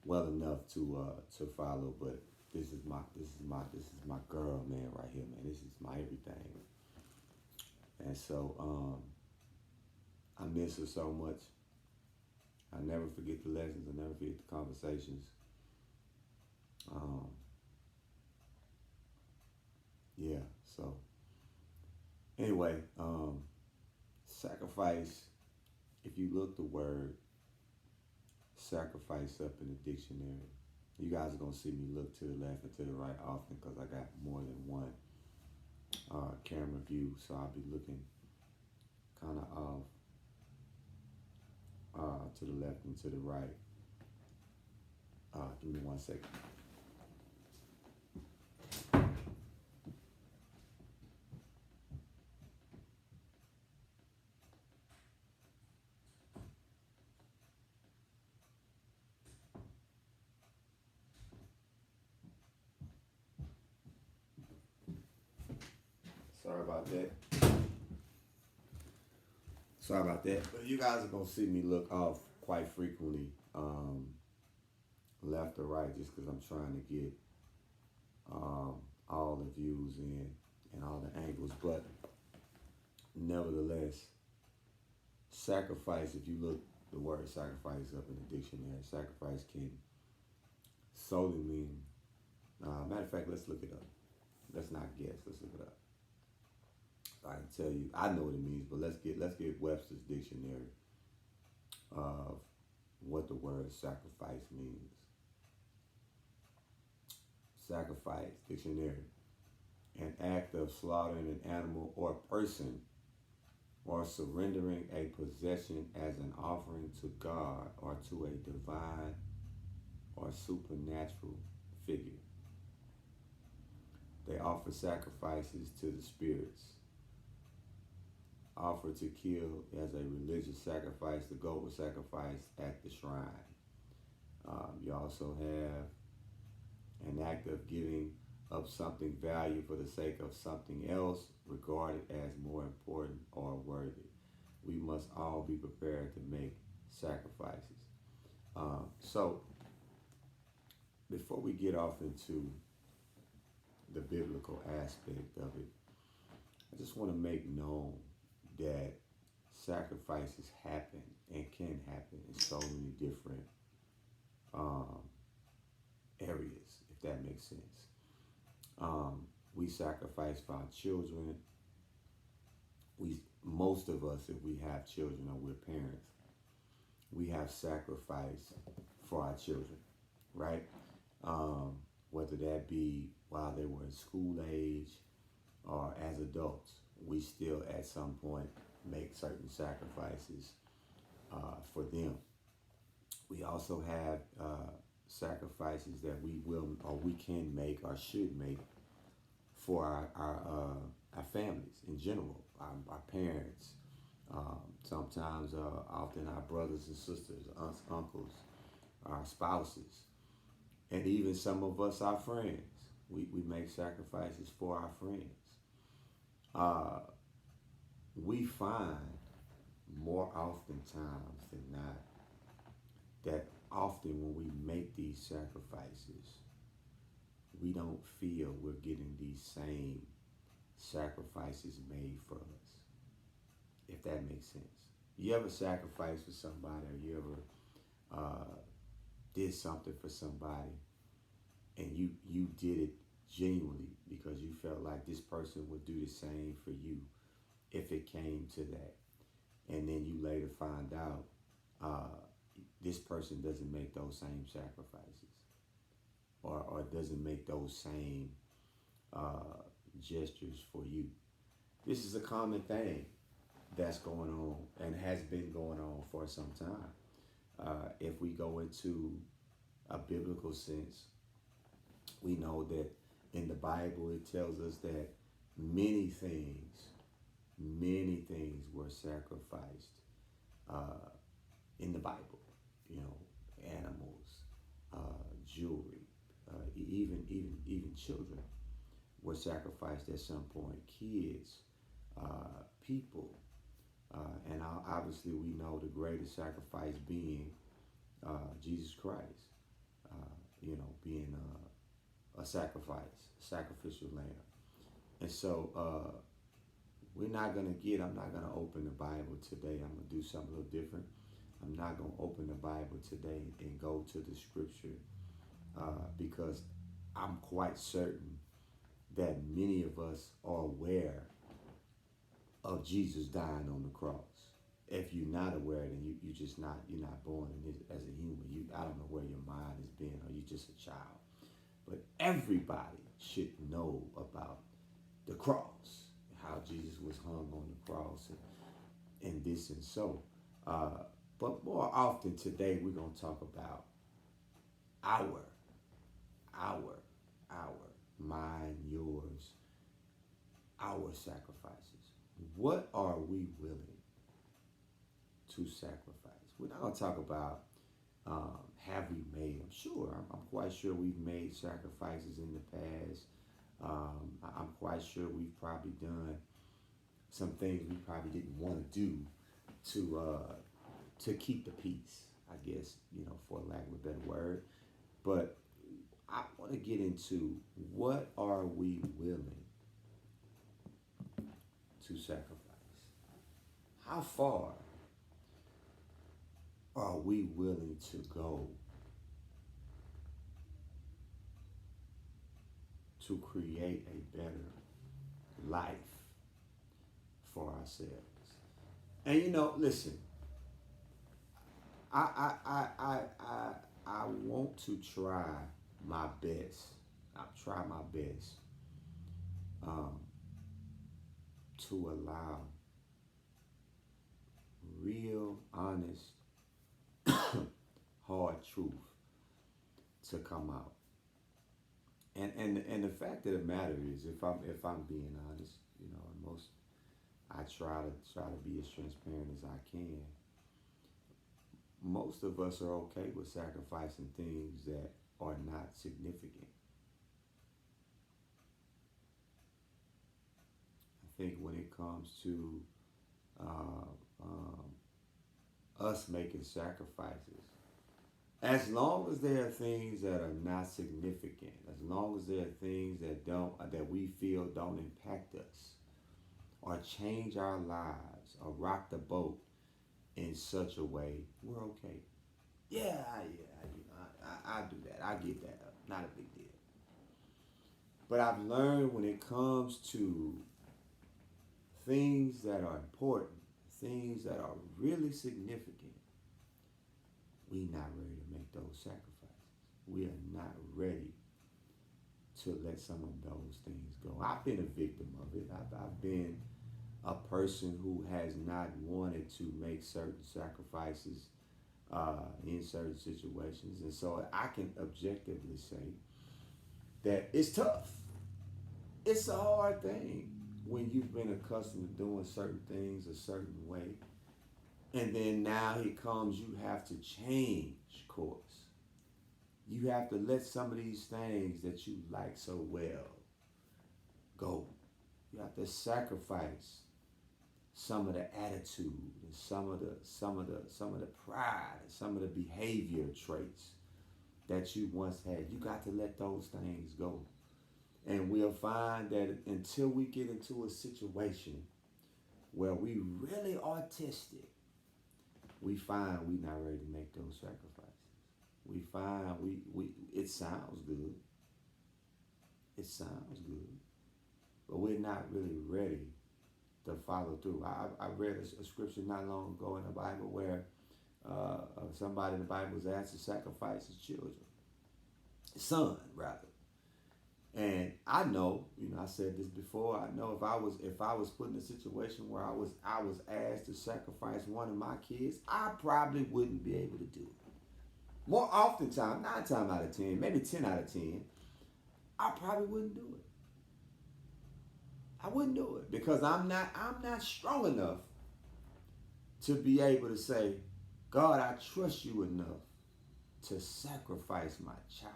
well enough to follow. But this is my girl, man, right here, man. This is my everything. And so I miss her so much. I never forget the lessons. I never forget the conversations. Um, yeah. So anyway, sacrifice. If you look the word sacrifice up in the dictionary, you guys are gonna see me look to the left and to the right often because I got more than one camera view, so I'll be looking kind of off to the left and to the right. Give me 1 second. Sorry about that. Sorry about that. But you guys are gonna see me look off quite frequently, left or right, just because I'm trying to get um, all the views in and all the angles. But nevertheless, sacrifice. If you look the word sacrifice up in the dictionary, sacrifice can solely mean. Matter of fact, let's look it up. Let's not guess. Let's look it up. I can tell you. I know what it means, but let's get Webster's dictionary of what the word sacrifice means. Sacrifice dictionary: an act of slaughtering an animal or person or surrendering a possession as an offering to God or to a divine or supernatural figure. They offer sacrifices to the spirits. Offer to kill as a religious sacrifice. The goat was sacrificed at the shrine. You also have an act of giving up something valuable for the sake of something else regarded as more important or worthy. We must all be prepared to make sacrifices. So, before we get off into the biblical aspect of it, I just want to make known that sacrifices happen and can happen in so many different um, areas, if that makes sense. We sacrifice for our children. Most of us, if we have children or we're parents, we have sacrificed for our children, right? Whether that be while they were in school age or as adults, we still at some point make certain sacrifices for them. We also have sacrifices that we will or we can make or should make for our families in general, our parents, sometimes, often our brothers and sisters, aunts, uncles, our spouses, and even some of us, our friends. We make sacrifices for our friends. Uh, we find more oftentimes than not that often when we make these sacrifices, we don't feel we're getting these same sacrifices made for us, if that makes sense. You ever sacrifice for somebody, or you ever did something for somebody, and you did it genuinely because you felt like this person would do the same for you if it came to that, and then you later find out uh, this person doesn't make those same sacrifices, or doesn't make those same uh, gestures for you. This is a common thing that's going on and has been going on for some time. If we go into a biblical sense, we know that in the Bible it tells us that many things, many things were sacrificed uh, in the Bible. You know, animals, jewelry, even children were sacrificed at some point. Kids, people, and obviously we know the greatest sacrifice being Jesus Christ. being a sacrifice, sacrificial lamb. And so I'm not going to open the Bible today. I'm going to do something a little different. I'm not going to open the Bible today and go to the scripture because I'm quite certain that many of us are aware of Jesus dying on the cross. If you're not aware, then you're not born in this, as a human. I don't know where your mind has been, or you're just a child. But everybody should know about the cross, how Jesus was hung on the cross, and this and so. But more often today, we're going to talk about our, our, mine, yours, our sacrifices. What are we willing to sacrifice? We're not going to talk about have we made them. Sure, I'm quite sure we've made sacrifices in the past. I'm quite sure we've probably done some things we probably didn't want to do to keep the peace, I guess, for lack of a better word. But I want to get into what are we willing to sacrifice? How far are we willing to go to create a better life for ourselves? And listen, I want to try my best. I'll try my best to allow real, honest, hard truth to come out. And the fact of the matter is, if I'm being honest, most I try to be as transparent as I can. Most of us are okay with sacrificing things that are not significant. I think when it comes to us making sacrifices, as long as there are things that are not significant, as long as there are things that we feel don't impact us or change our lives or rock the boat in such a way, we're okay. Yeah, I do that. I give that up. Not a big deal. But I've learned when it comes to things that are important, things that are really significant, we're not ready to make those sacrifices. We are not ready to let some of those things go. I've been a victim of it. I've been a person who has not wanted to make certain sacrifices in certain situations. And so I can objectively say that it's tough. It's a hard thing when you've been accustomed to doing certain things a certain way. And then now here comes, you have to change course. You have to let some of these things that you like so well go. You have to sacrifice some of the attitude and some of the pride and some of the behavior traits that you once had. You got to let those things go. And we'll find that until we get into a situation where we really are tested, we find we're not ready to make those sacrifices. We find it sounds good. It sounds good. But we're not really ready to follow through. I read a scripture not long ago in the Bible where somebody in the Bible was asked to sacrifice his children. His son, rather. And I know, I said this before, I know if I was put in a situation where I was asked to sacrifice one of my kids, I probably wouldn't be able to do it. More often time, 9 times out of 10, maybe 10 out of 10, I probably wouldn't do it. I wouldn't do it because I'm not strong enough to be able to say, God, I trust you enough to sacrifice my child.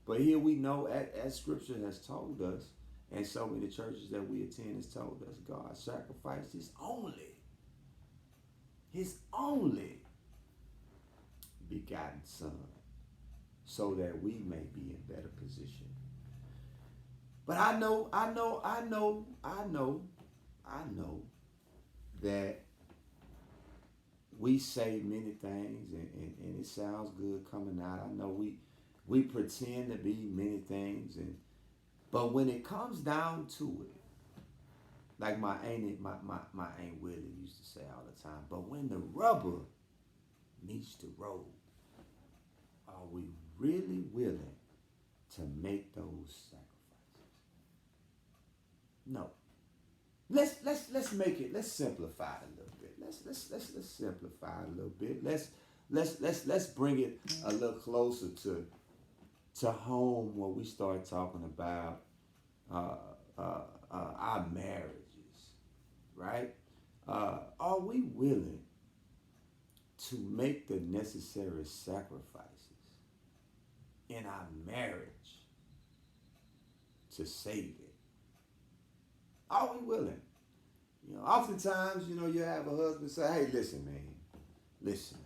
But here we know, as Scripture has told us, and so many churches that we attend has told us, God sacrificed His only begotten Son so that we may be in better position. But I know that we say many things and it sounds good coming out. I know we pretend to be many things but when it comes down to it, like my Aunt Willie used to say all the time, but when the rubber meets the road, are we really willing to make those sacrifices? No. Let's make it. Let's simplify it a little bit. Let's simplify it a little bit. Let's bring it a little closer to home where we start talking about uh, our marriages, right? Are we willing to make the necessary sacrifices in our marriage to save it? Are we willing? Oftentimes, you have a husband say, "Hey, listen, man, listen.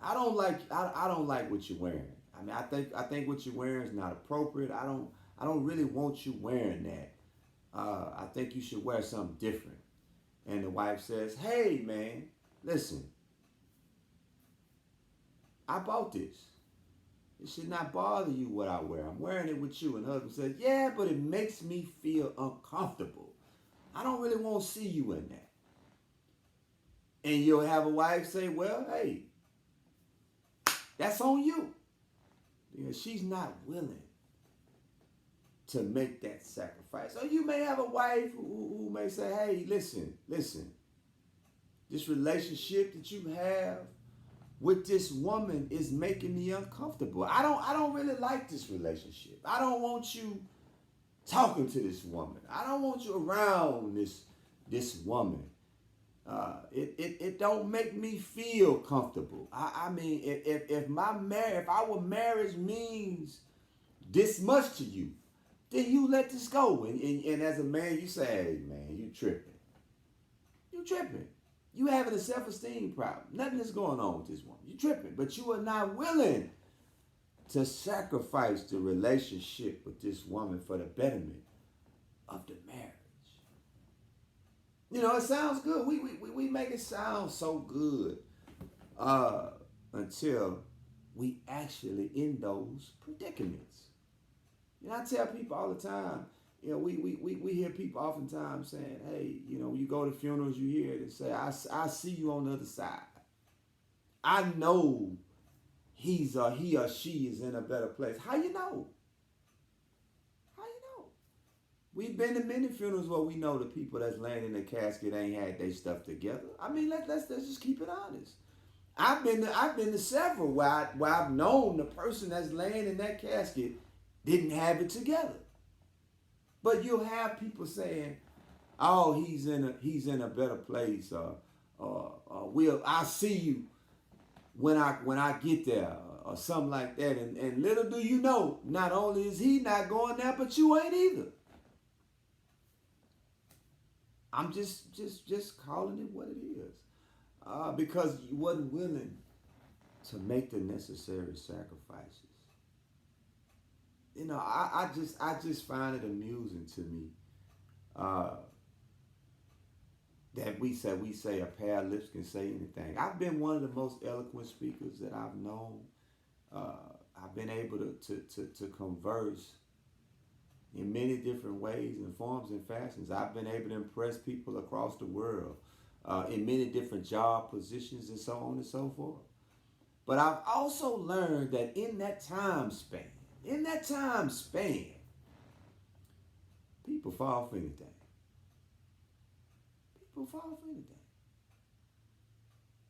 I don't like what you're wearing. I mean, I think what you're wearing is not appropriate. I don't really want you wearing that. I think you should wear something different." And the wife says, "Hey, man, listen. I bought this. It should not bother you what I wear. I'm wearing it with you." And the husband says, "Yeah, but it makes me feel uncomfortable. I don't really want to see you in that." And you'll have a wife say, "Well, hey, that's on you." She's not willing to make that sacrifice. Or you may have a wife who may say, "Hey, listen. This relationship that you have with this woman is making me uncomfortable. I don't really like this relationship. I don't want you talking to this woman. I don't want you around this woman. It don't make me feel comfortable. I mean, if our marriage means this much to you, then you let this go. And as a man, you say, "Hey, man, you tripping. You tripping. You having a self-esteem problem. Nothing is going on with this woman. You tripping. But you are not willing to sacrifice the relationship with this woman for the betterment of the marriage." It sounds good. We make it sound so good until we actually in those predicaments. I tell people all the time, we hear people oftentimes saying, "Hey, when you go to funerals, you hear it say, I see you on the other side. I know he or she is in a better place." How you know? How you know? We've been to many funerals where we know the people that's laying in the casket ain't had their stuff together. I mean, let's just keep it honest. I've been to several where I've known the person that's laying in that casket didn't have it together. But you'll have people saying, "Oh, he's in a better place," I'll see you when I get there, or something like that. And little do you know, not only is he not going there, but you ain't either. I'm just calling it what it is, because you wasn't willing to make the necessary sacrifices. I just find it amusing to me uh, that we say a pair of lips can say anything. I've been one of the most eloquent speakers that I've known. Uh, I've been able to converse in many different ways and forms and fashions. I've been able to impress people across the world in many different job positions and so on and so forth. But I've also learned that in that time span, people fall for anything. People fall for anything.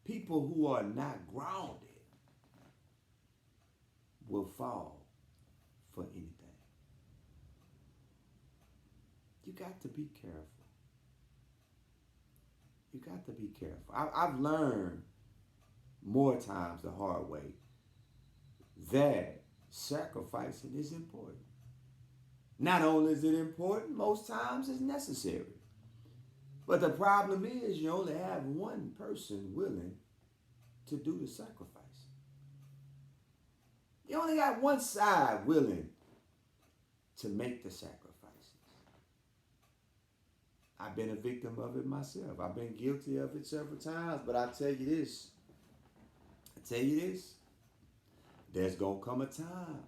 People who are not grounded will fall for anything. You got to be careful. You got to be careful. I've learned more times the hard way that sacrificing is important. Not only is it important, most times it's necessary. But the problem is you only have one person willing to do the sacrifice. You only got one side willing to make the sacrifices. I've been a victim of it myself. I've been guilty of it several times, but I tell you this. There's going to come a time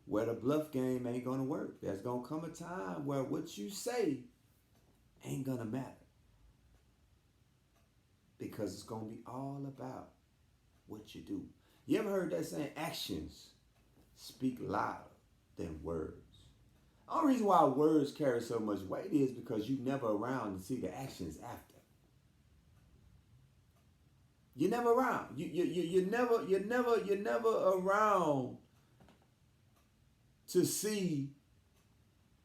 where the bluff game ain't going to work. There's going to come a time where what you say ain't going to matter. Because it's going to be all about what you do. You ever heard that saying, actions speak louder than words? The only reason why words carry so much weight is because you're never around to see the actions after. You're never around. You're never around to see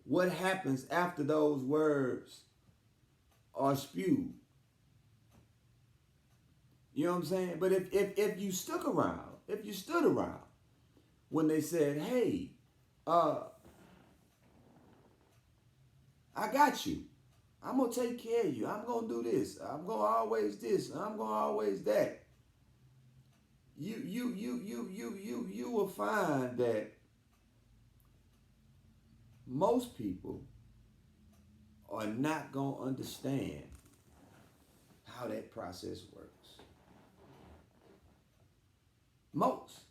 what happens after those words are spewed. You know what I'm saying? But if you stood around when they said, hey, I got you. I'm going to take care of you. I'm going to do this. I'm going to always this. I'm going to always that. You will find that most people are not going to understand how that process works. Most.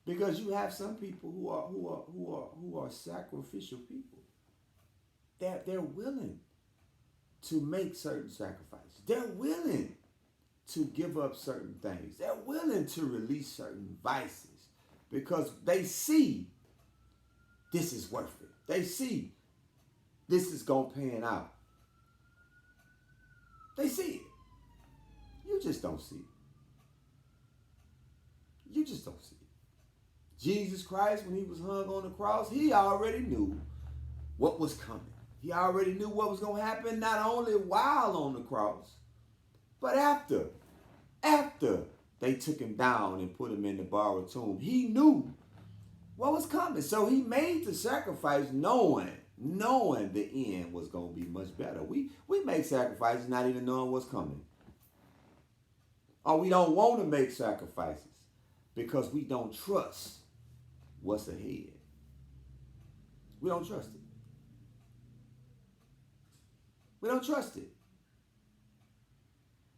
Because you have some people who are sacrificial people. They're willing to make certain sacrifices. They're willing to give up certain things. They're willing to release certain vices because they see this is worth it. They see this is going to pan out. They see it. You just don't see it. You just don't see it. Jesus Christ, when he was hung on the cross, he already knew what was coming. He already knew what was going to happen, not only while on the cross, but after. After they took him down and put him in the borrowed tomb, he knew what was coming. So he made the sacrifice knowing the end was going to be much better. We make sacrifices not even knowing what's coming. Or we don't want to make sacrifices because we don't trust what's ahead. We don't trust it. We don't trust it.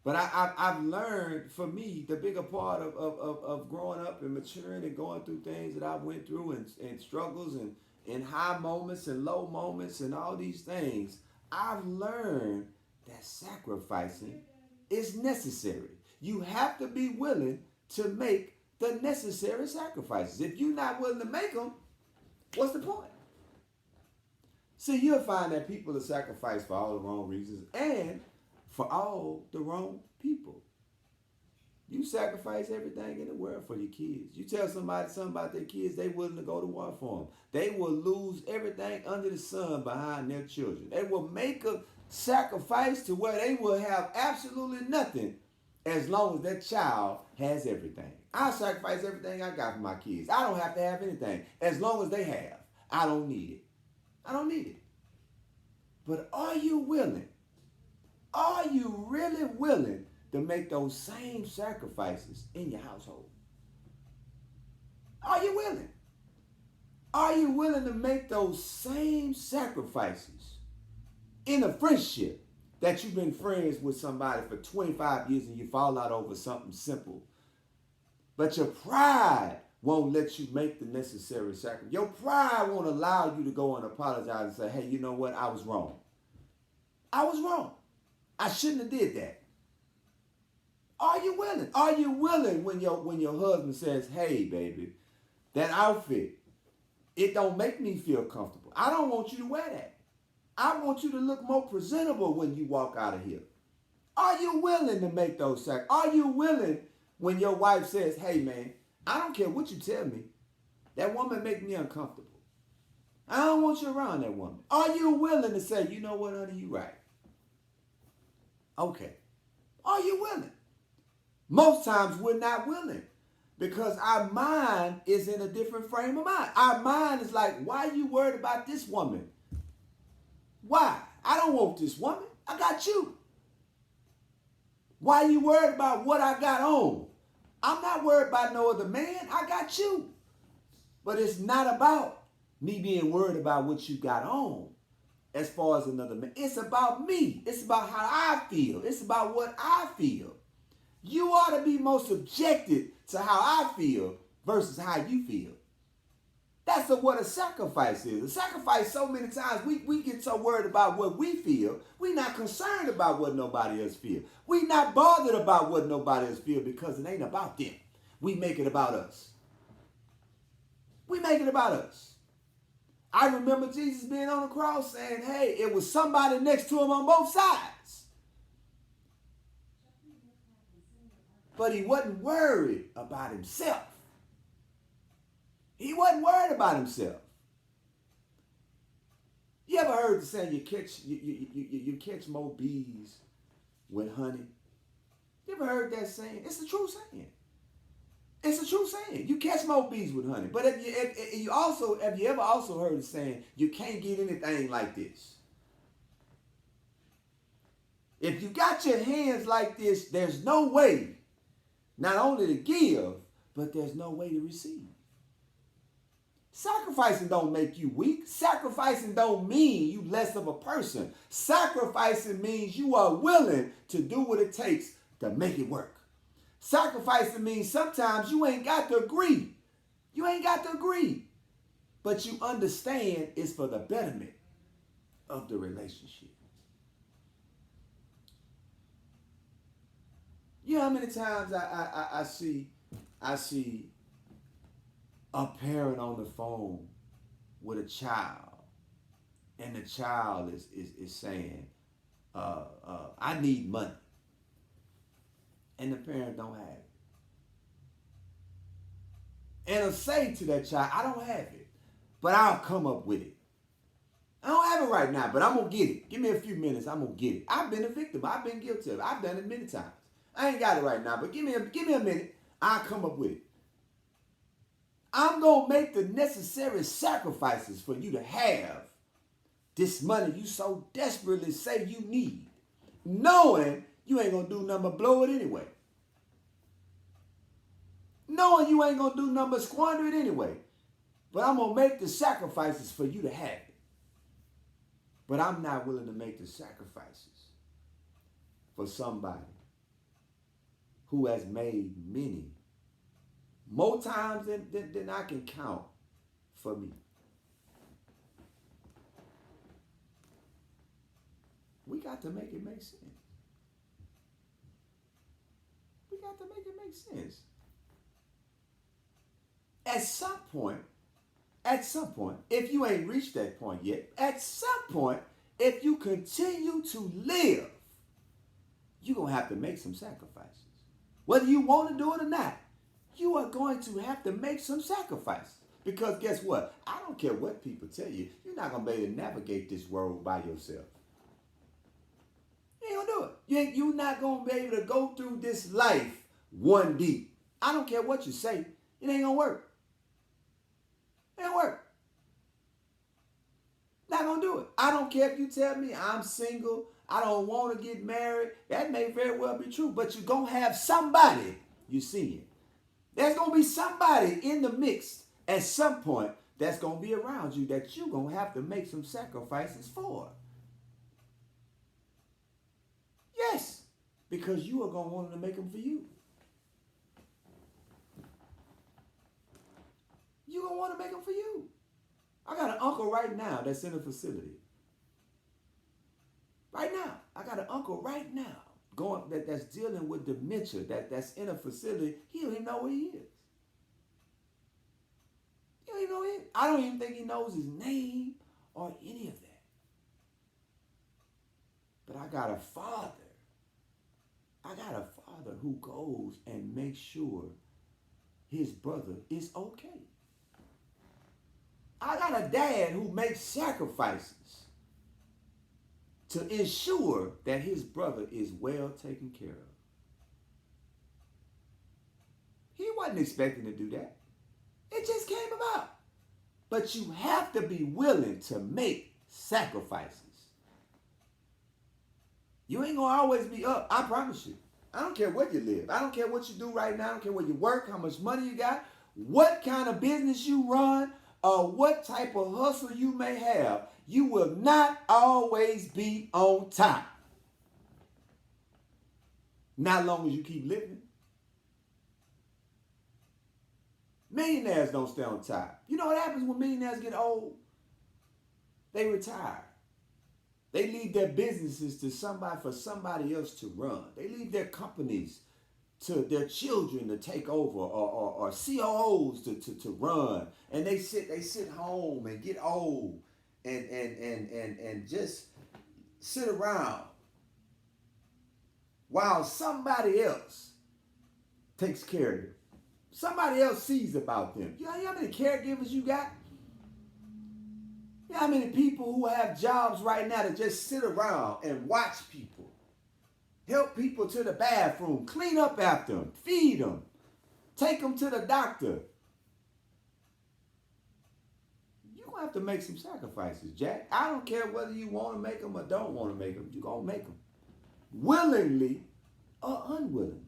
But I've learned, for me, the bigger part of growing up and maturing and going through things that I went through and struggles and high moments and low moments and all these things, I've learned that sacrificing is necessary. You have to be willing to make the necessary sacrifices. If you're not willing to make them, what's the point? See, you'll find that people are sacrificed for all the wrong reasons and for all the wrong people. You sacrifice everything in the world for your kids. You tell somebody something about their kids, they willing to go to war for them. They will lose everything under the sun behind their children. They will make a sacrifice to where they will have absolutely nothing as long as that child has everything. I sacrifice everything I got for my kids. I don't have to have anything. As long as they have, I don't need it. I don't need it. But are you willing? Are you really willing to make those same sacrifices in your household? Are you willing? Are you willing to make those same sacrifices in a friendship that you've been friends with somebody for 25 years and you fall out over something simple? But your pride won't let you make the necessary sacrifice. Your pride won't allow you to go and apologize and say, hey, you know what? I was wrong. I was wrong. I shouldn't have did that. Are you willing? Are you willing when your husband says, hey, baby, that outfit, it don't make me feel comfortable. I don't want you to wear that. I want you to look more presentable when you walk out of here. Are you willing to make those sacrifices? Are you willing when your wife says, hey, man, I don't care what you tell me. That woman make me uncomfortable. I don't want you around that woman. Are you willing to say, you know what, honey, you right? Okay. Are you willing? Most times we're not willing because our mind is in a different frame of mind. Our mind is like, why are you worried about this woman? Why? I don't want this woman. I got you. Why are you worried about what I got on? I'm not worried about no other man. I got you. But it's not about me being worried about what you got on as far as another man. It's about me. It's about how I feel. It's about what I feel. You ought to be more subjected to how I feel versus how you feel. That's what a sacrifice is. A sacrifice, so many times we get so worried about what we feel, we're not concerned about what nobody else feels. We're not bothered about what nobody else feels because it ain't about them. We make it about us. We make it about us. I remember Jesus being on the cross saying, hey, it was somebody next to him on both sides. But he wasn't worried about himself. He wasn't worried about himself. You ever heard the saying you catch more bees with honey? You ever heard that saying? It's a true saying. It's a true saying. You catch more bees with honey. But have you ever also heard the saying, you can't get anything like this? If you got your hands like this, there's no way not only to give, but there's no way to receive. Sacrificing don't make you weak. Sacrificing don't mean you less of a person. Sacrificing means you are willing to do what it takes to make it work. Sacrificing means sometimes you ain't got to agree. You ain't got to agree. But you understand it's for the betterment of the relationship. You know how many times I see a parent on the phone with a child, and the child is saying, I need money. And the parent don't have it. And it'll say to that child, I don't have it, but I'll come up with it. I don't have it right now, but I'm going to get it. Give me a few minutes, I'm going to get it. I've been a victim. I've been guilty of it. I've done it many times. I ain't got it right now, but give me a minute. I'll come up with it. I'm going to make the necessary sacrifices for you to have this money you so desperately say you need, knowing you ain't going to do nothing but blow it anyway. Knowing you ain't going to do nothing but squander it anyway. But I'm going to make the sacrifices for you to have it. But I'm not willing to make the sacrifices for somebody who has made many, more times than I can count for me. We got to make it make sense. We got to make it make sense. At some point, if you ain't reached that point yet, at some point, if you continue to live, you're going to have to make some sacrifices. Whether you want to do it or not, you are going to have to make some sacrifices. Because guess what? I don't care what people tell you. You're not going to be able to navigate this world by yourself. You ain't going to do it. You're not going to be able to go through this life one deep. I don't care what you say. It ain't going to work. It ain't work. Not going to do it. I don't care if you tell me I'm single, I don't want to get married. That may very well be true, but you're going to have somebody you see it. There's going to be somebody in the mix at some point that's going to be around you that you're going to have to make some sacrifices for. Yes, because you are going to want to make them for you. You're going to want to make them for you. I got an uncle right now that's in a facility. Right now. I got an uncle right now that's dealing with dementia, that's in a facility. He don't even know where he is. He don't even know it. I don't even think he knows his name or any of that. But I got a father. Who goes and makes sure his brother is okay. I got a dad who makes sacrifices to ensure that his brother is well taken care of. He wasn't expecting to do that. It just came about. But you have to be willing to make sacrifices. You ain't going to always be up. I promise you. I don't care where you live. I don't care what you do right now. I don't care where you work, how much money you got, what kind of business you run, or what type of hustle you may have. You will not always be on top. Not long as you keep living. Millionaires don't stay on top. You know what happens when millionaires get old? They retire. They leave their businesses to somebody for somebody else to run. They leave their companies to their children to take over, or COOs to run. And they sit home and get old and just sit around while somebody else takes care of them. Somebody else sees about them. You know how many caregivers you got? You know how many people who have jobs right now that just sit around and watch people, help people to the bathroom, clean up after them, feed them, take them to the doctor. You're going to have to make some sacrifices, Jack. I don't care whether you want to make them or don't want to make them. You're going to make them. Willingly or unwillingly.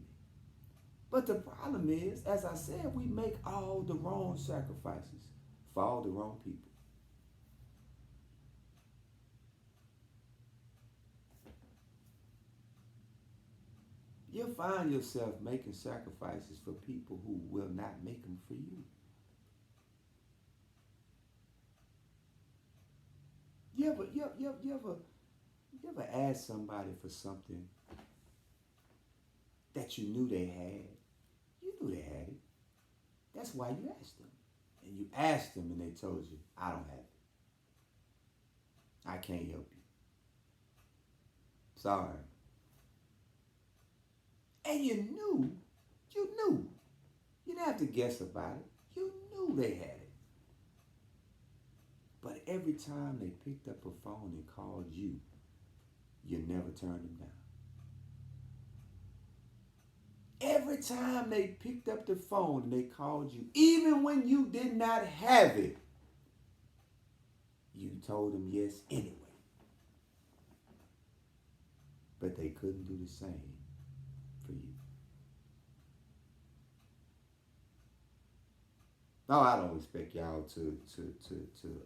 But the problem is, as I said, we make all the wrong sacrifices for all the wrong people. You'll find yourself making sacrifices for people who will not make them for you. You ever ask somebody for something that you knew they had? You knew they had it. That's why you asked them. And you asked them and they told you, I don't have it. I can't help you. Sorry. And you knew. You didn't have to guess about it. You knew they had it. But every time they picked up a phone and called you, you never turned them down. Every time they picked up the phone and they called you, even when you did not have it, you told them yes anyway. But they couldn't do the same for you. No, I don't expect y'all to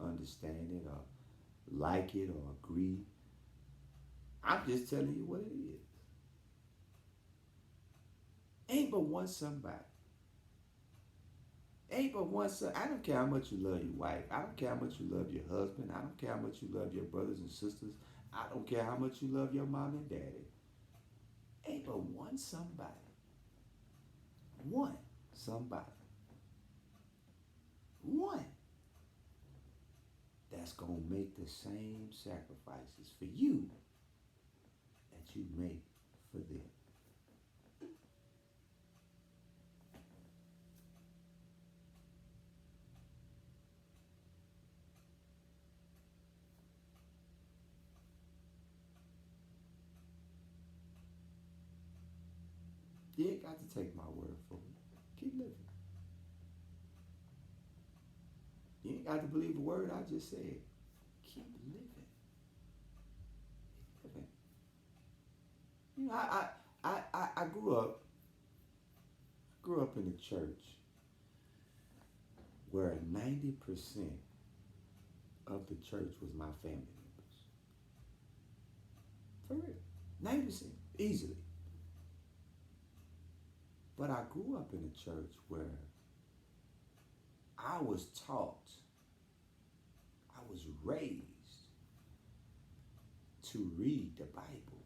understand it or like it or agree. I'm just telling you what it is. Ain't but one somebody. Ain't but one son. I don't care how much you love your wife. I don't care how much you love your husband. I don't care how much you love your brothers and sisters. I don't care how much you love your mom and daddy. Ain't but one somebody. One somebody. One that's going to make the same sacrifices for you that you make for them. You ain't got to take my word for it. Keep living. You ain't got to believe the word I just said. Keep living. Keep living. You know, I grew up in a church where 90% of the church was my family members. For real. 90%. Easily. But I grew up in a church where I was taught, I was raised to read the Bible.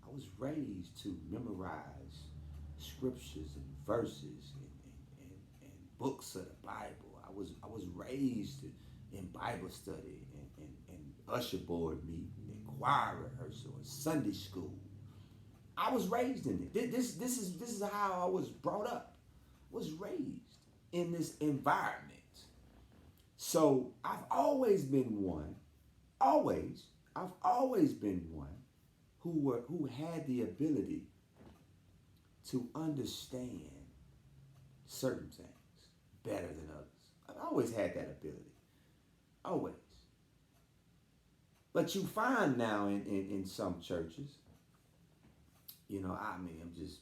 I was raised to memorize scriptures and verses and books of the Bible. I was raised in Bible study and usher board meeting and choir rehearsal and Sunday school. I was raised in it. This is how I was brought up. Was raised in this environment. So I've always been one. I've always been one who had the ability to understand certain things better than others. I've always had that ability. Always. But you find now in some churches I mean, I'm just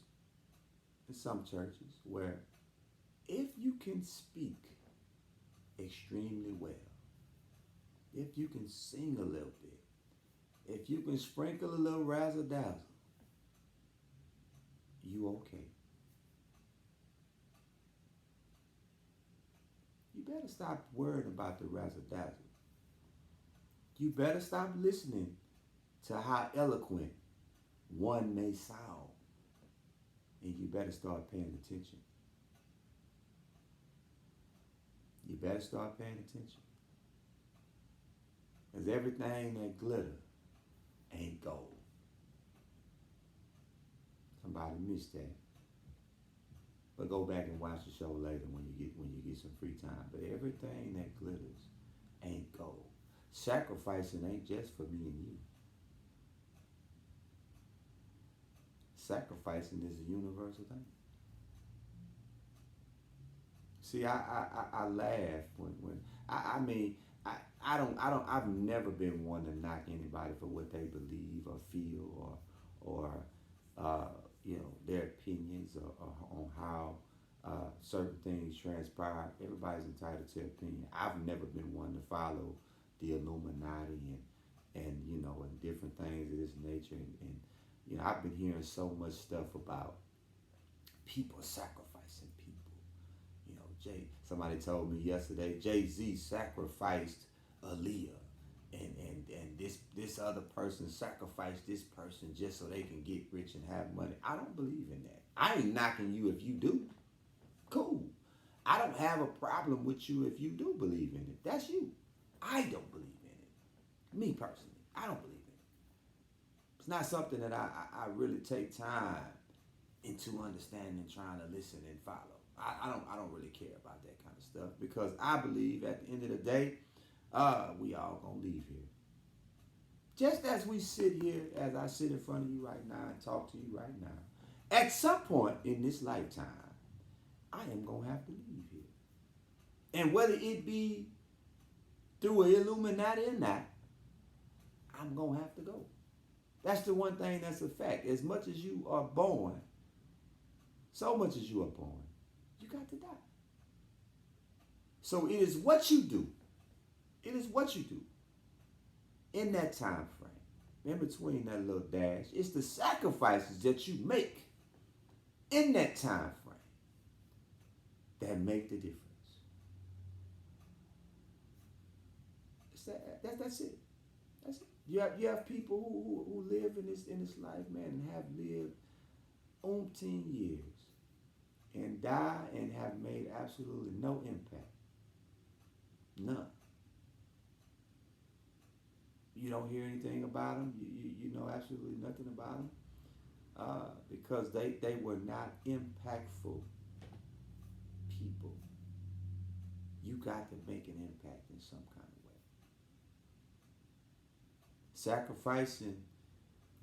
in some churches where if you can speak extremely well, if you can sing a little bit, if you can sprinkle a little razzle dazzle, you okay. You better stop worrying about the razzle dazzle. You better stop listening to how eloquent one may sound. And you better start paying attention. You better start paying attention. Because everything that glitter ain't gold. Somebody missed that. But go back and watch the show later when you get some free time. But everything that glitters ain't gold. Sacrificing ain't just for me and you. Sacrificing is a universal thing. See, I laugh when I mean I've never been one to knock anybody for what they believe or feel or their opinions or on how certain things transpire. Everybody's entitled to opinion. I've never been one to follow the Illuminati and different things of this nature and I've been hearing so much stuff about people sacrificing people. Somebody told me yesterday Jay-Z sacrificed Aaliyah and this other person sacrificed this person just so they can get rich and have money. I don't believe in that. I ain't knocking you if you do. Cool. I don't have a problem with you if you do believe in it. That's you. I don't believe in it. Me personally, I don't believe in it. It's not something that I really take time into understanding and trying to listen and follow. I don't really care about that kind of stuff because I believe at the end of the day, we all gonna leave here. Just as we sit here, as I sit in front of you right now and talk to you right now, at some point in this lifetime, I am gonna have to leave here. And whether it be through an Illuminati or not, I'm gonna have to go. That's the one thing that's a fact. As much as you are born, so much as you are born, you got to die. So it is what you do. It is what you do in that time frame, in between that little dash. It's the sacrifices that you make in that time frame that make the difference. That's it. That's it. You have people who live in this life, man, and have lived umpteen years and die and have made absolutely no impact. None. You don't hear anything about them. You know absolutely nothing about them because they were not impactful people. You got to make an impact in some kind of way. Sacrificing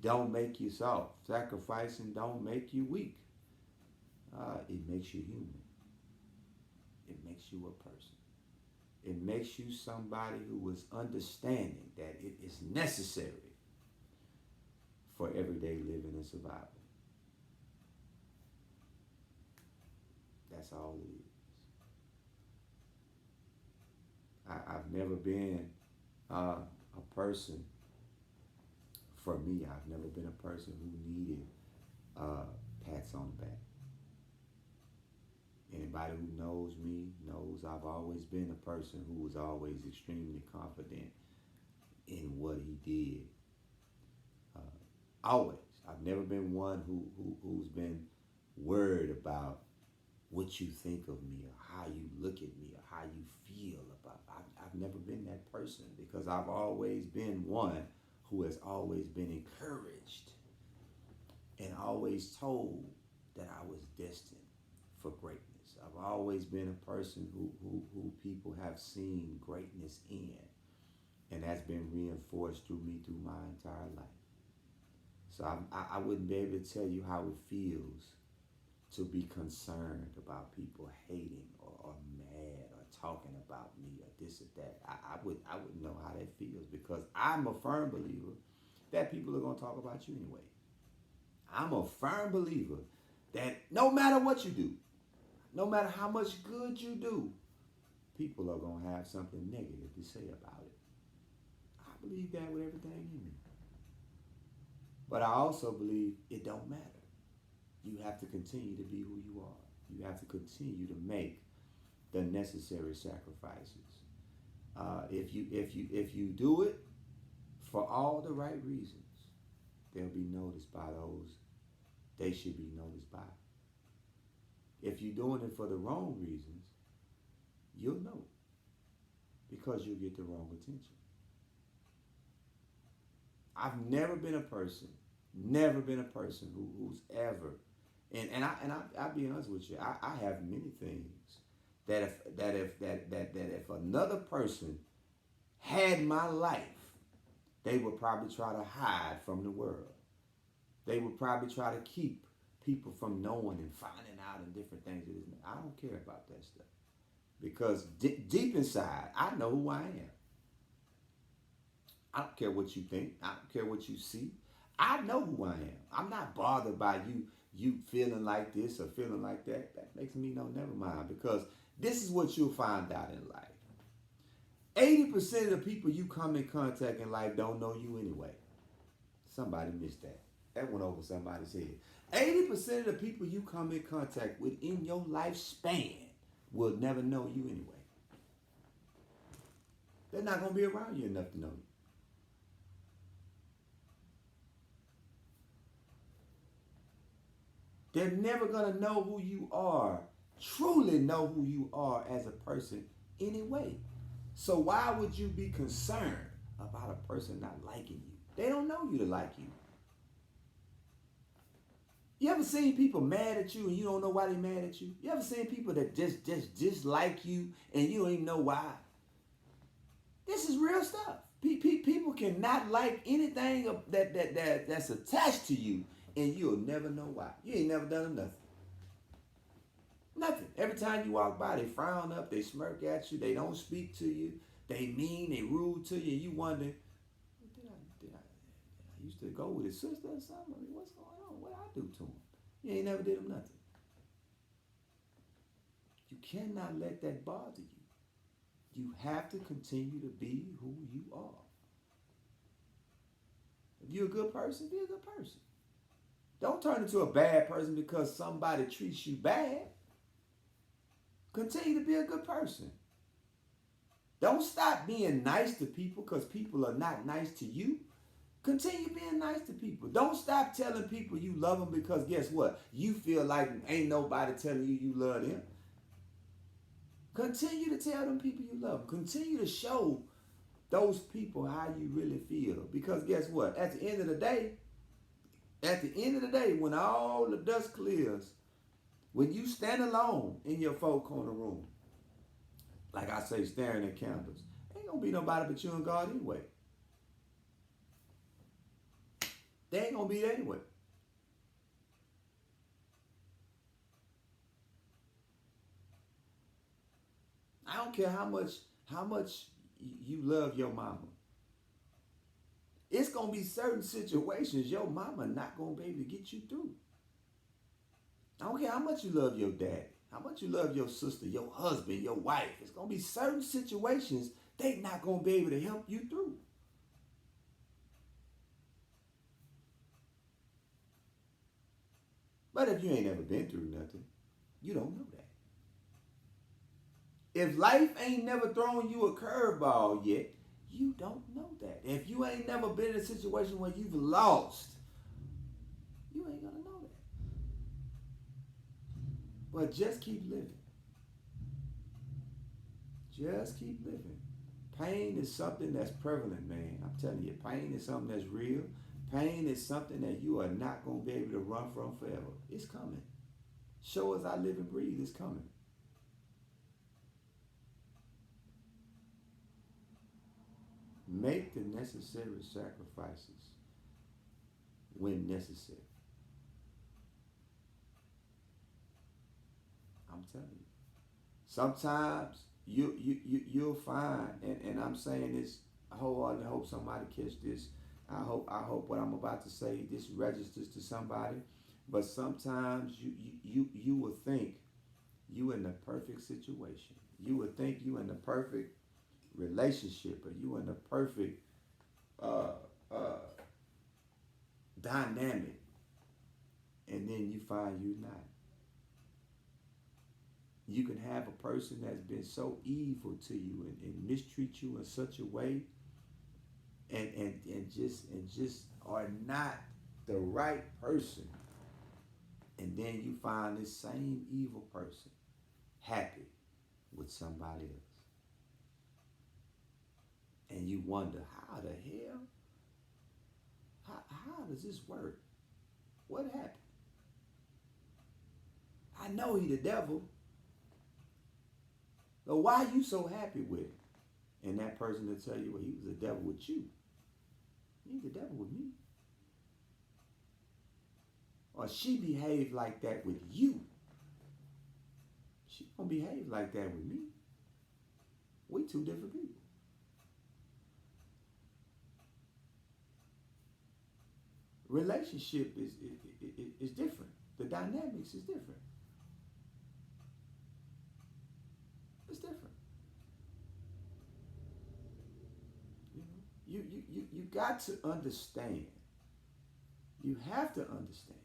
don't make you soft. Sacrificing don't make you weak. It makes you human. It makes you a person. It makes you somebody who is understanding that it is necessary for everyday living and survival. That's all it is. I've never been a person, for me, I've never been a person who needed pats on the back. Anybody who knows me knows I've always been a person who was always extremely confident in what he did. Always. I've never been one who's been worried about what you think of me or how you look at me or how you feel about me. I've never been that person because I've always been one who has always been encouraged and always told that I was destined for greatness. I've always been a person who people have seen greatness in, and that's been reinforced through me through my entire life. So I wouldn't be able to tell you how it feels to be concerned about people hating or mad or talking about me or this or that. I wouldn't know how that feels because I'm a firm believer that people are going to talk about you anyway. I'm a firm believer that no matter what you do, no matter how much good you do, people are going to have something negative to say about it. I believe that with everything in me. But I also believe it don't matter. You have to continue to be who you are. You have to continue to make the necessary sacrifices. If you do it for all the right reasons, they'll be noticed by those they should be noticed by. If you're doing it for the wrong reasons, you'll know because you'll get the wrong attention. I've never been a person who's ever, I'll be honest with you. I have many things that if another person had my life, they would probably try to hide from the world. They would probably try to keep people from knowing and finding out and different things. I don't care about that stuff because deep inside, I know who I am. I don't care what you think. I don't care what you see. I know who I am. I'm not bothered by you feeling like this or feeling like that. That makes me know, never mind, because this is what you'll find out in life. 80% of the people you come in contact in life don't know you anyway. Somebody missed that. That went over somebody's head. 80% of the people you come in contact with in your lifespan will never know you anyway. They're not going to be around you enough to know you. They're never going to know who you are, truly know who you are as a person anyway. So why would you be concerned about a person not liking you? They don't know you to like you. You ever seen people mad at you and you don't know why they're mad at you? You ever seen people that just dislike you and you don't even know why? This is real stuff. People cannot like anything that's attached to you, and you'll never know why. You ain't never done nothing. Nothing. Every time you walk by, they frown up, they smirk at you, they don't speak to you, they mean, they rude to you, and you wonder, did I used to go with his sister or something? I mean, what's going on? What I do to him? You ain't never did him nothing. You cannot let that bother you. You have to continue to be who you are. If you're a good person, be a good person. Don't turn into a bad person because somebody treats you bad. Continue to be a good person. Don't stop being nice to people because people are not nice to you. Continue being nice to people. Don't stop telling people you love them because guess what? You feel like ain't nobody telling you love them. Continue to tell them people you love them. Continue to show those people how you really feel. Because guess what? At the end of the day, when all the dust clears, when you stand alone in your four-corner room, like I say, staring at candles, ain't gonna be nobody but you and God anyway. They ain't gonna be there anyway. I don't care how much you love your mama. It's gonna be certain situations your mama not gonna be able to get you through. I don't care how much you love your dad, how much you love your sister, your husband, your wife. It's gonna be certain situations they not gonna be able to help you through. But if you ain't never been through nothing, you don't know that. If life ain't never thrown you a curveball yet, you don't know that. If you ain't never been in a situation where you've lost, you ain't gonna know that. But just keep living. Just keep living. Pain is something that's prevalent, man. I'm telling you, pain is something that's real. Pain is something that you are not going to be able to run from forever. It's coming. Show us I live and breathe. It's coming. Make the necessary sacrifices when necessary. I'm telling you. Sometimes you'll find, and I'm saying this wholeheartedly, hope somebody catch this. I hope what I'm about to say this registers to somebody. But sometimes you will think you in the perfect situation. You would think you in the perfect relationship, or you in the perfect uh, uh, dynamic, and then you find you not. You can have a person that's been so evil to you, and mistreat you in such a way, and just are not the right person, and then you find this same evil person happy with somebody else, and you wonder how the hell, how does this work? What happened? I know he the devil, but why are you so happy with him? And that person will tell you, well, he was the devil with you. He ain't the devil with me. Or she behaved like that with you. She don't behave like that with me. We two different people. Relationship is different. The dynamics is different. It's different. You got to understand. You have to understand.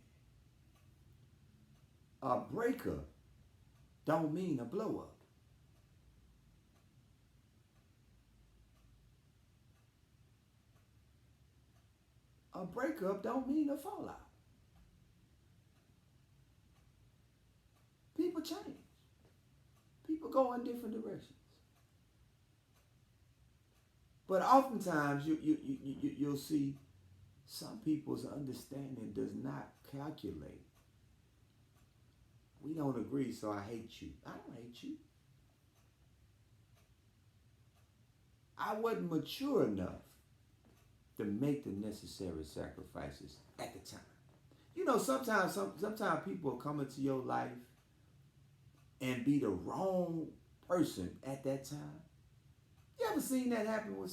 A breakup don't mean a blow up. A breakup don't mean a fallout. People change. People go in different directions. But oftentimes you'll see some people's understanding does not calculate. We don't agree, so I hate you. I don't hate you. I wasn't mature enough to make the necessary sacrifices at the time. You know, sometimes people come into your life and be the wrong person at that time. You ever seen that happen with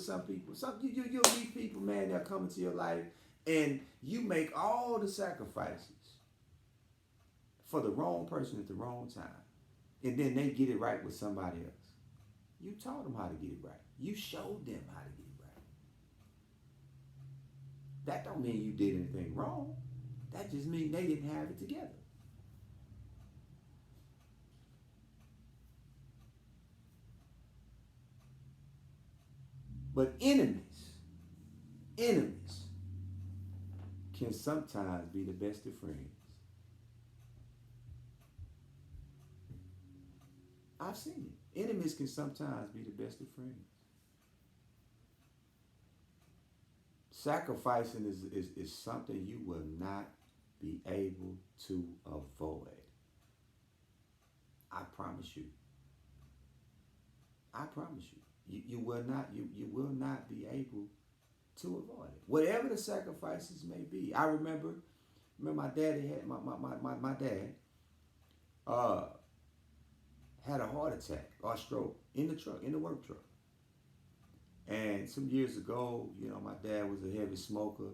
some people? You'll meet people, man, that come into your life and you make all the sacrifices for the wrong person at the wrong time. And then they get it right with somebody else. You taught them how to get it right. You showed them how to get it right. That don't mean you did anything wrong. That just means they didn't have it together. But enemies can sometimes be the best of friends. I've seen it. Enemies can sometimes be the best of friends. Sacrificing is something you will not be able to avoid. I promise you. I promise you. You will not be able to avoid it. Whatever the sacrifices may be. I remember my daddy had my dad had a heart attack or stroke in the work truck. And some years ago, my dad was a heavy smoker,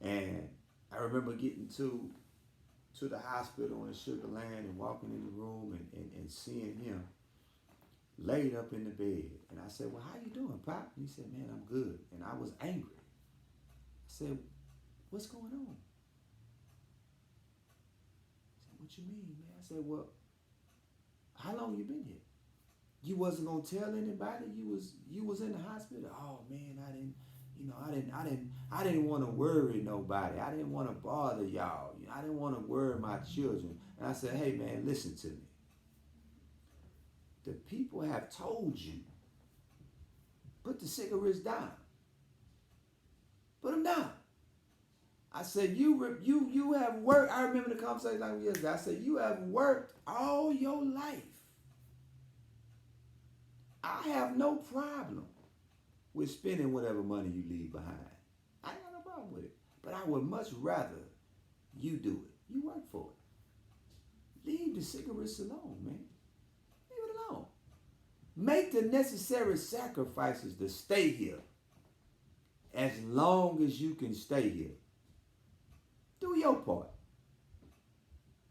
and I remember getting to the hospital in Sugar Land and walking in the room and seeing him laid up in the bed. And I said, well, how you doing, Pop? And he said, man, I'm good. And I was angry. I said, what's going on? He said, what you mean, man? I said, well, how long you been here? You wasn't gonna tell anybody you was in the hospital? Oh man, I didn't want to worry nobody. I didn't want to bother y'all. I didn't want to worry my children. And I said, hey man, listen to me. The people have told you, put the cigarettes down. Put them down. I said, you have worked. I remember the conversation like yesterday. I said, you have worked all your life. I have no problem with spending whatever money you leave behind. I ain't got no problem with it. But I would much rather you do it. You work for it. Leave the cigarettes alone, man. Leave it alone. Make the necessary sacrifices to stay here as long as you can stay here. Do your part.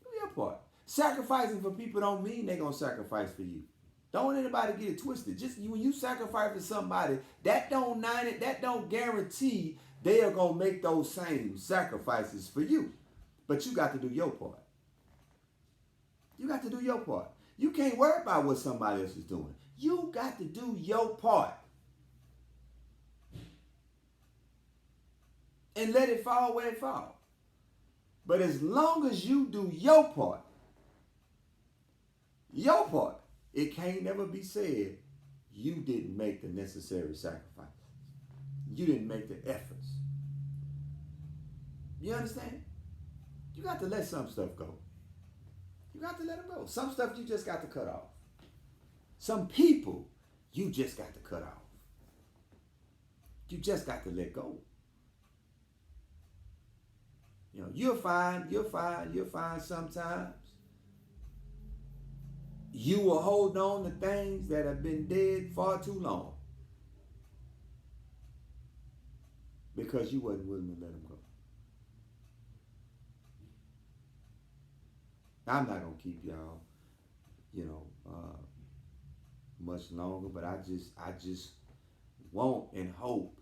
Do your part. Sacrificing for people don't mean they're going to sacrifice for you. Don't anybody get it twisted. Just when you sacrifice for somebody, that don't guarantee they are going to make those same sacrifices for you. But you got to do your part. You got to do your part. You can't worry about what somebody else is doing. You got to do your part. And let it fall where it falls. But as long as you do your part, it can't never be said you didn't make the necessary sacrifice. You didn't make the efforts. You understand? You got to let some stuff go. You got to let them go. Some stuff you just got to cut off. Some people you just got to cut off. You just got to let go. You know, you'll find sometimes you will hold on to things that have been dead far too long because you wasn't willing to let them go. I'm not gonna keep y'all, much longer, but I just want and hope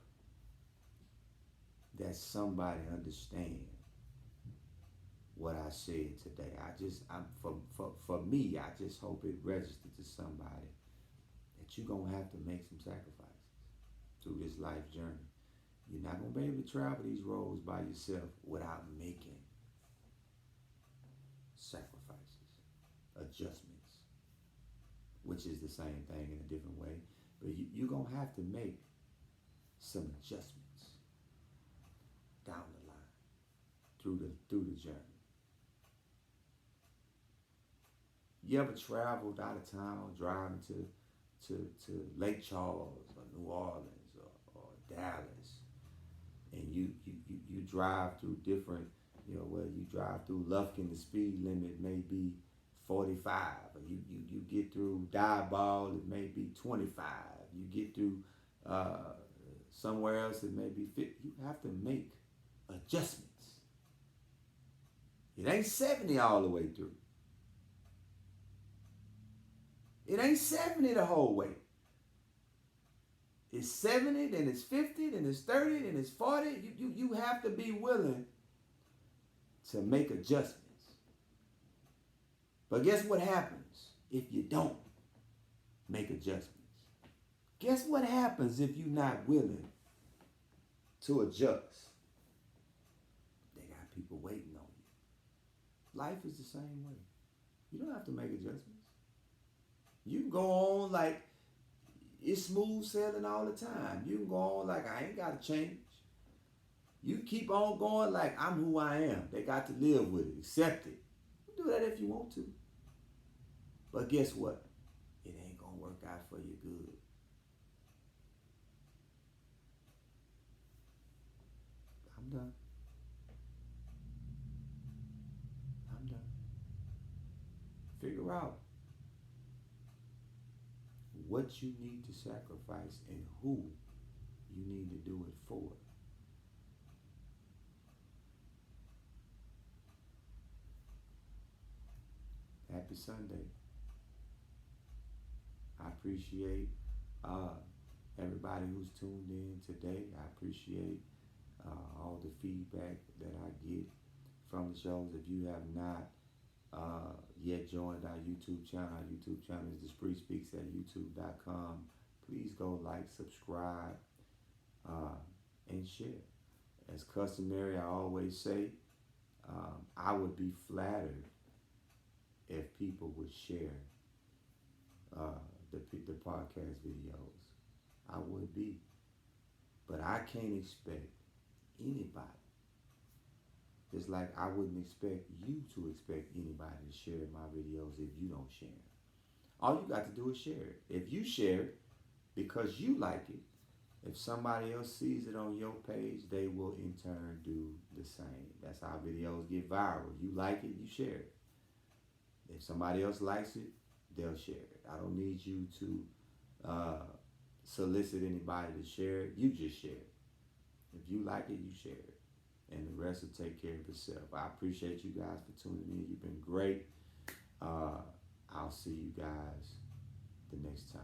that somebody understands what I said today. For me, I just hope it registered to somebody that you're gonna have to make some sacrifices through this life journey. You're not gonna be able to travel these roads by yourself without making sacrifices, adjustments, which is the same thing in a different way. But you're gonna have to make some adjustments down the line through the journey. You ever traveled out of town, driving to Lake Charles or New Orleans or Dallas, and you drive through different, you drive through Lufkin, the speed limit may be 45, or you get through Diboll, it may be 25, you get through somewhere else, it may be 50. You have to make adjustments. It ain't 70 all the way through. It ain't 70 the whole way. It's 70, then it's 50, then it's 30, then it's 40. You have to be willing to make adjustments. But guess what happens if you don't make adjustments? Guess what happens if you're not willing to adjust? They got people waiting on you. Life is the same way. You don't have to make adjustments. You can go on like it's smooth sailing all the time. You can go on like I ain't got to change. You keep on going like I'm who I am. They got to live with it, accept it. You do that if you want to. But guess what? It ain't going to work out for you good. I'm done. Figure out what you need to sacrifice and who you need to do it for. Happy Sunday. I appreciate everybody who's tuned in today. I appreciate all the feedback that I get from the shows. If you have not yet joined our YouTube channel is The Spree Speaks at youtube.com. Please go like, subscribe, and share. As customary, I always say, I would be flattered if people would share the podcast videos. I would be. But I can't expect anybody, just like I wouldn't expect you to expect anybody to share my videos if you don't share them. All you got to do is share it. If you share it because you like it, if somebody else sees it on your page, they will in turn do the same. That's how videos get viral. You like it, you share it. If somebody else likes it, they'll share it. I don't need you to solicit anybody to share it. You just share it. If you like it, you share it. And the rest will take care of itself. I appreciate you guys for tuning in. You've been great. I'll see you guys the next time.